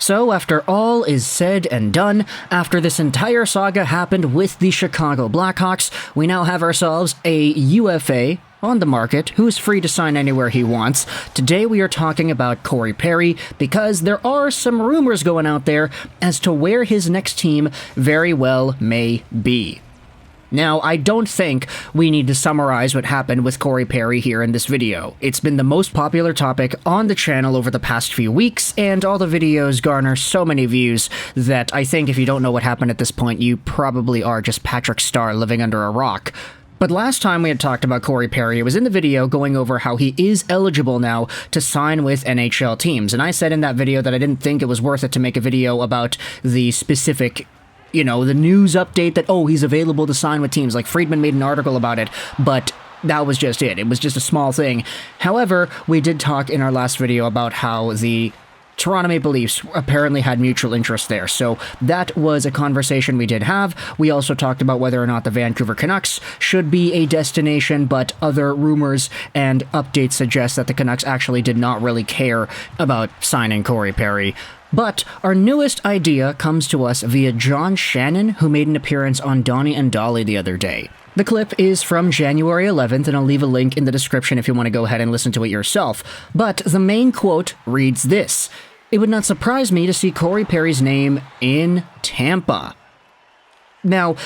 So, after all is said and done, after this entire saga happened with the Chicago Blackhawks, we now have ourselves a UFA on the market who's free to sign anywhere he wants. Today we are talking about Cory Perry because there are some rumors going out there as to where his next team very well may be. Now, I don't think we need to summarize what happened with Cory Perry here in this video. It's been the most popular topic on the channel over the past few weeks, and all the videos garner so many views that I think if you don't know what happened at this point, you probably are just Patrick Star living under a rock. But last time we had talked about Cory Perry, it was in the video going over how he is eligible now to sign with NHL teams, and I said in that video that I didn't think it was worth it to make a video about the specific the news update that, he's available to sign with teams. Like, Friedman made an article about it, but that was just it. It was just a small thing. However, we did talk in our last video about how the Toronto Maple Leafs apparently had mutual interest there, so that was a conversation we did have. We also talked about whether or not the Vancouver Canucks should be a destination, but other rumors and updates suggest that the Canucks actually did not really care about signing Cory Perry. But our newest idea comes to us via John Shannon, who made an appearance on Donnie and Dolly the other day. The clip is from January 11th, and I'll leave a link in the description if you want to go ahead and listen to it yourself. But the main quote reads this: "It would not surprise me to see Cory Perry's name in Tampa." Now,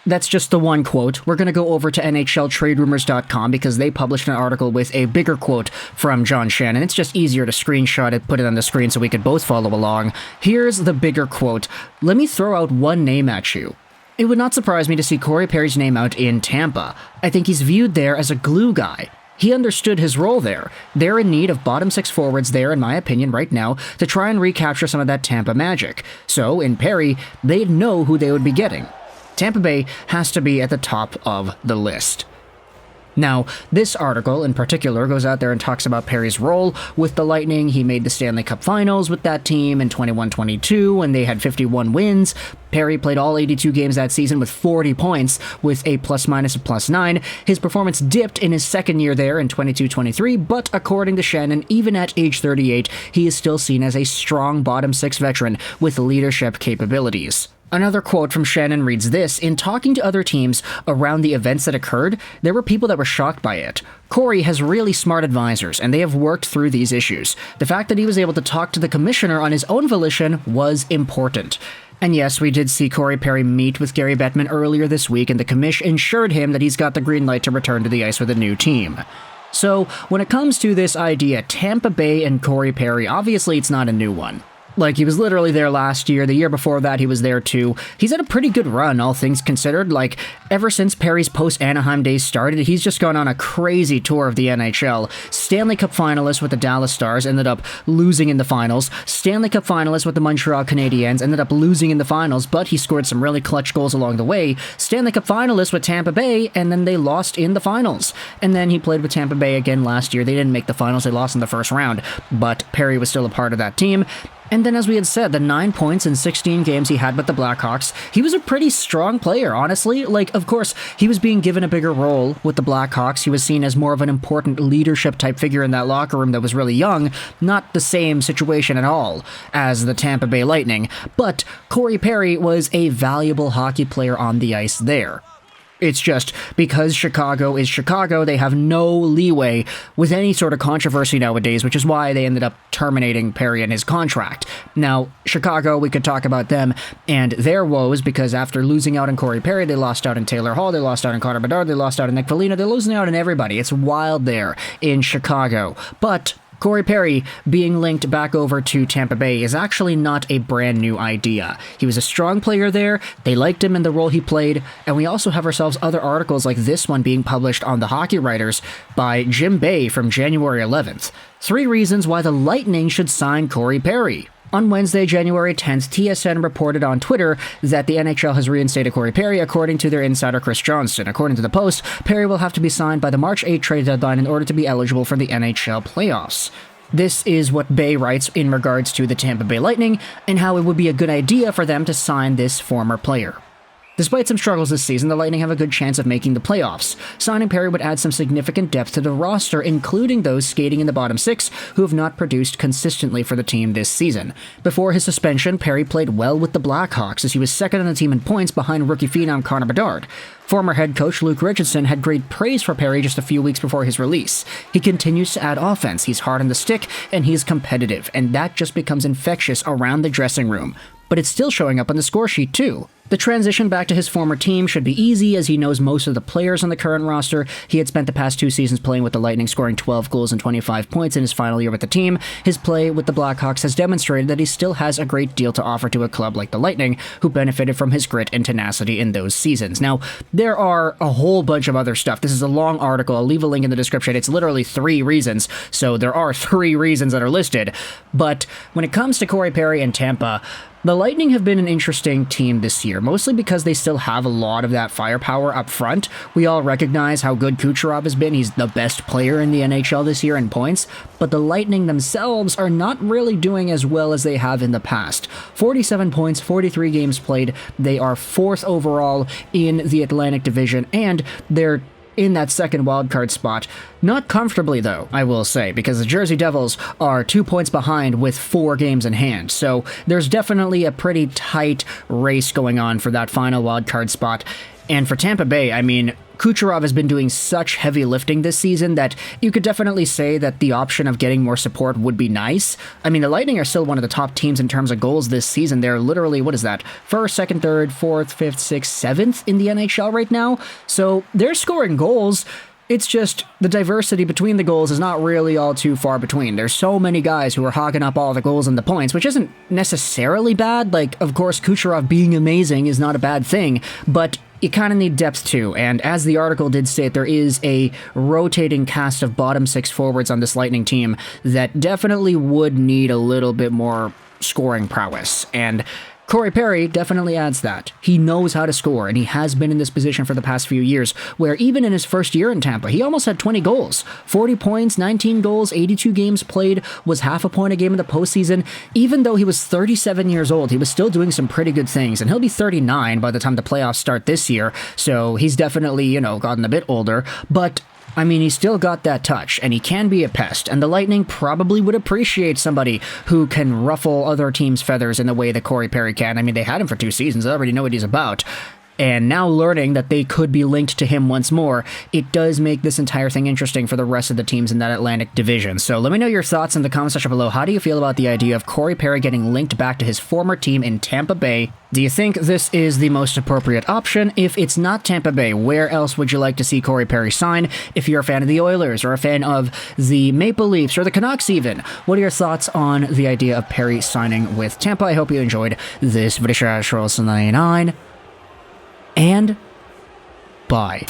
that's just the one quote. We're going to go over to NHLTradeRumors.com because they published an article with a bigger quote from John Shannon. It's just easier to screenshot it, put it on the screen so we could both follow along. Here's the bigger quote. Let me throw out one name at you. "It would not surprise me to see Cory Perry's name out in Tampa. I think he's viewed there as a glue guy. He understood his role there. They're in need of bottom six forwards there, in my opinion, right now, to try and recapture some of that Tampa magic. So, in Perry, they'd know who they would be getting. Tampa Bay has to be at the top of the list." Now, this article in particular goes out there and talks about Perry's role with the Lightning. He made the Stanley Cup Finals with that team in 21-22, and they had 51 wins. Perry played all 82 games that season with 40 points, with a plus-minus of +9. His performance dipped in his second year there in 22-23, but according to Shannon, even at age 38, he is still seen as a strong bottom-six veteran with leadership capabilities. Another quote from Shannon reads this: "In talking to other teams around the events that occurred, there were people that were shocked by it. Cory has really smart advisors, and they have worked through these issues. The fact that he was able to talk to the commissioner on his own volition was important." And yes, we did see Cory Perry meet with Gary Bettman earlier this week, and the commish assured him that he's got the green light to return to the ice with a new team. So, when it comes to this idea, Tampa Bay and Cory Perry, obviously it's not a new one. Like, he was literally there last year. The year before that, he was there too. He's had a pretty good run, all things considered. Like, ever since Perry's post-Anaheim days started, he's just gone on a crazy tour of the NHL. Stanley Cup finalist with the Dallas Stars, ended up losing in the finals. Stanley Cup finalist with the Montreal Canadiens, ended up losing in the finals, but he scored some really clutch goals along the way. Stanley Cup finalist with Tampa Bay, and then they lost in the finals. And then he played with Tampa Bay again last year. They didn't make the finals. They lost in the first round, but Perry was still a part of that team. And then, as we had said, the 9 points in 16 games he had with the Blackhawks, he was a pretty strong player, honestly. Like, of course, he was being given a bigger role with the Blackhawks. He was seen as more of an important leadership-type figure in that locker room that was really young. Not the same situation at all as the Tampa Bay Lightning. But Cory Perry was a valuable hockey player on the ice there. It's just, because Chicago is Chicago, they have no leeway with any sort of controversy nowadays, which is why they ended up terminating Perry and his contract. Now, Chicago, we could talk about them and their woes, because after losing out on Cory Perry, they lost out on Taylor Hall, they lost out on Connor Bedard, they lost out on Nick Foligno, they're losing out on everybody. It's wild there in Chicago. But Cory Perry being linked back over to Tampa Bay is actually not a brand new idea. He was a strong player there, they liked him in the role he played, and we also have ourselves other articles like this one being published on The Hockey Writers by Jim Bay from January 11th. 3 reasons why the Lightning should sign Cory Perry. On Wednesday, January 10th, TSN reported on Twitter that the NHL has reinstated Cory Perry, according to their insider Chris Johnston. According to the Post, Perry will have to be signed by the March 8 trade deadline in order to be eligible for the NHL playoffs. This is what Bay writes in regards to the Tampa Bay Lightning and how it would be a good idea for them to sign this former player. Despite some struggles this season, the Lightning have a good chance of making the playoffs. Signing Perry would add some significant depth to the roster, including those skating in the bottom six who have not produced consistently for the team this season. Before his suspension, Perry played well with the Blackhawks as he was second on the team in points behind rookie phenom Connor Bedard. Former head coach Luke Richardson had great praise for Perry just a few weeks before his release. He continues to add offense, he's hard on the stick, and he's competitive, and that just becomes infectious around the dressing room. But it's still showing up on the score sheet too. The transition back to his former team should be easy as he knows most of the players on the current roster. He had spent the past 2 seasons playing with the Lightning, scoring 12 goals and 25 points in his final year with the team. His play with the Blackhawks has demonstrated that he still has a great deal to offer to a club like the Lightning, who benefited from his grit and tenacity in those seasons. Now, there are a whole bunch of other stuff. This is a long article. I'll leave a link in the description. It's literally 3 reasons, so there are 3 reasons that are listed. But when it comes to Cory Perry and Tampa, the Lightning have been an interesting team this year, mostly because they still have a lot of that firepower up front. We all recognize how good Kucherov has been. He's the best player in the NHL this year in points, but the Lightning themselves are not really doing as well as they have in the past. 47 points, 43 games played. They are 4th overall in the Atlantic Division, and they're in that second wildcard spot. Not comfortably, though, I will say, because the Jersey Devils are 2 points behind with 4 games in hand, so there's definitely a pretty tight race going on for that final wildcard spot. And for Tampa Bay, I mean, Kucherov has been doing such heavy lifting this season that you could definitely say that the option of getting more support would be nice. I mean, the Lightning are still one of the top teams in terms of goals this season. They're literally, what is that, 1st, 2nd, 3rd, 4th, 5th, 6th, 7th in the NHL right now. So they're scoring goals. It's just the diversity between the goals is not really all too far between. There's so many guys who are hogging up all the goals and the points, which isn't necessarily bad. Like, of course, Kucherov being amazing is not a bad thing, but you kind of need depth too, and as the article did state, there is a rotating cast of bottom 6 forwards on this Lightning team that definitely would need a little bit more scoring prowess, and Cory Perry definitely adds that. He knows how to score, and he has been in this position for the past few years, where even in his first year in Tampa, he almost had 20 goals. 40 points, 19 goals, 82 games played, was half a point a game in the postseason. Even though he was 37 years old, he was still doing some pretty good things, and he'll be 39 by the time the playoffs start this year, so he's definitely, gotten a bit older, but I mean, he's still got that touch, and he can be a pest, and the Lightning probably would appreciate somebody who can ruffle other teams' feathers in the way that Cory Perry can. I mean, they had him for 2 seasons, they already know what he's about. And now learning that they could be linked to him once more, it does make this entire thing interesting for the rest of the teams in that Atlantic Division. So let me know your thoughts in the comment section below. How do you feel about the idea of Cory Perry getting linked back to his former team in Tampa Bay? Do you think this is the most appropriate option? If it's not Tampa Bay, where else would you like to see Cory Perry sign? If you're a fan of the Oilers, or a fan of the Maple Leafs, or the Canucks even, what are your thoughts on the idea of Perry signing with Tampa? I hope you enjoyed this video. And bye.